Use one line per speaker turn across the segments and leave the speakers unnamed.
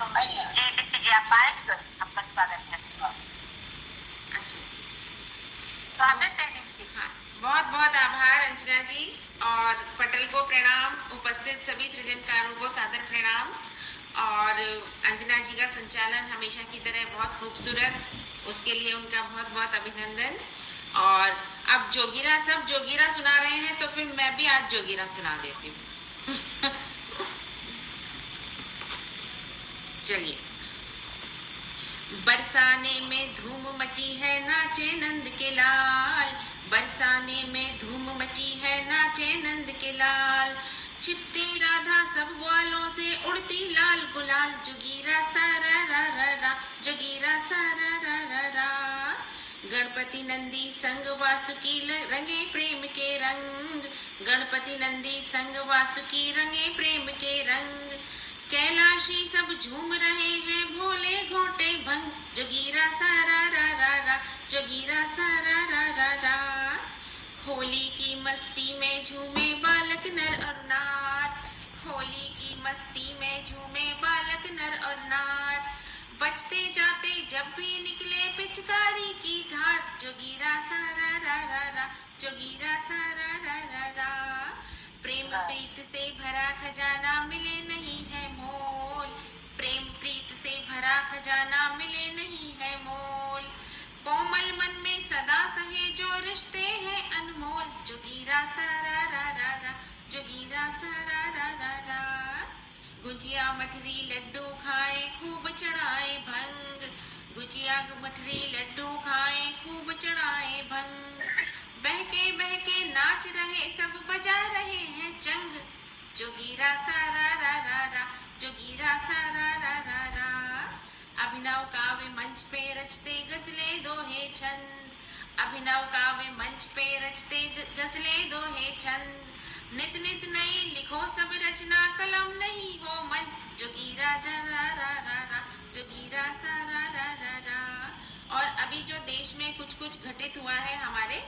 आपका स्वागत है। अच्छा, स्वागत है दीदी। हाँ, बहुत बहुत आभार अंजना जी, और पटल को प्रणाम, उपस्थित सभी सृजनकारों को सादर प्रणाम। और अंजना जी का संचालन हमेशा की तरह बहुत खूबसूरत, उसके लिए उनका बहुत बहुत अभिनंदन। और अब सब जोगीरा सुना रहे हैं, तो फिर मैं भी आज जोगीरा सुना देती हूँ। चलिए। बरसाने में धूम मची है, नाचे नंद के लाल। बरसाने में धूम मची है, नाचे नंद के लाल। छिपती राधा सब वालों से, उड़ती लाल गुलाल। जोगीरा सारा रा रा रा, जोगीरा सारा रा रा रा। गणपति नंदी संग वासुकी रंगे प्रेम के रंग। गणपति नंदी संग वासुकी रंगे प्रेम के रंग। कैलाशी सब झूम रहे हैं, भोले घोटे भंग। जोगीरा सारा रा रा रा, जोगीरा सारा रा रा रा। होली की मस्ती में झूमे बालक नर और नार। होली की मस्ती में झूमे बालक नर और नार। बचते जाते जब भी निकले पिचकारी की धार। जोगीरा सारा रा रा रा, जोगीरा सारा रा रा रा। प्रेम प्रीत से भरा खजाना मिले नहीं है मोल। प्रेम प्रीत से भरा खजाना मिले नहीं है मोल। कोमल मन में सदा सहे जो रिश्ते हैं अनमोल। जोगीरा सारा रा रा रा, जोगीरा सारा रा रा रा। गुजिया मठरी लड्डू खाए, खूब चढ़ाए भंग। गुजिया मठरी लड्डू खाए, खूब चढ़ाए भंग। बहके बहके नाच रहे सब, बजा रहे हैं चंग। जोगीरा सारा रा रा रा, जोगीरा सारा रा रा रा। अभिनव काव्य मंच पे रचते गजले दोहे छंद। अभिनव काव्य मंच पे रचते गजले दोहे छंद। नित नित नई लिखो सब रचना, कलम नहीं हो मन। जोगीरा जरा रा रा रा, जोगीरा सारा रा रा रा। और अभी जो देश में कुछ कुछ घटित हुआ है हमारे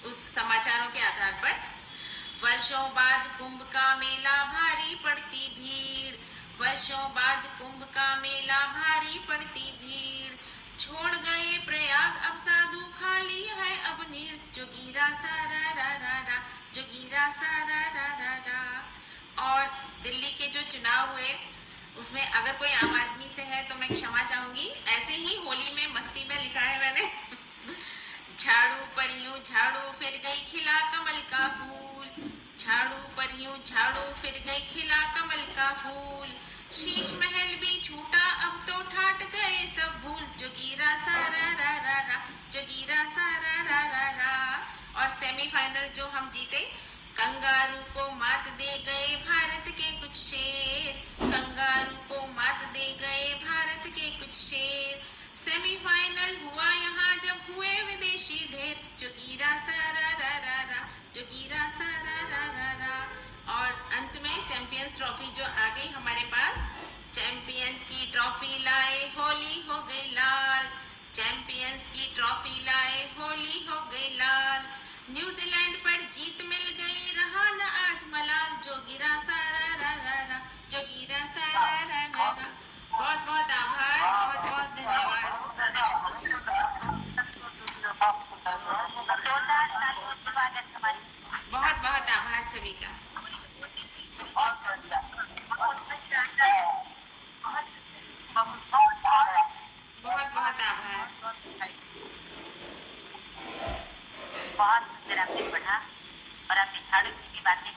उस समाचारों के आधार पर, वर्षों बाद कुंभ का मेला, भारी पड़ती भीड़। वर्षों बाद कुंभ का मेला, भारी पड़ती भीड़। छोड़ गए प्रयाग अब साधु, खाली है अब नीड़। जोगीरा सारा रा रा रा, जोगीरा सारा रा रा रा। और दिल्ली के जो चुनाव हुए, उसमें अगर कोई आम आदमी से है तो मैं क्षमा चाहूंगी। ऐसे ही होली में मस्ती में लिखा है मैंने। झाड़ू पर यूं झाड़ू फिर गई, खिला कमल का फूल। झाड़ू पर यूं झाड़ू फिर गई, खिला कमल का फूल। शीश महल भी छूटा अब तो, ठाट गए सब भूल। जोगीरा सारा रा रा रा, जोगीरा सारा रा रा रा। और सेमीफाइनल जो हम जीते, कंगारू को मात दे गए भारत के कुछ शेर। कंगारू को मात दे गए भारत के कुछ शेर। सेमीफाइनल हुआ यहाँ जब हुए विदेशी ढेर। जोगीरा सारा रा रा रा, जोगीरा सारा रा रा रा। और अंत में चैंपियंस ट्रॉफी जो आ गई हमारे पास। चैंपियंस की ट्रॉफी लाए, होली हो गई लाल। चैंपियंस की ट्रॉफी लाए, होली हो गई लाल। न्यूजीलैंड पर जीत मिल गई, रहा न आज मलाल। जोगीरा सारा रा रा रा, जोगीरा सारा रा रा रा। बहुत बहुत आभार, बहुत बहुत धन्यवाद। बहुत बहुत आभार सभी का। बहुत बहुत आभार। बहुत सुंदर आपने पढ़ा, और आपने झाड़ू की बातें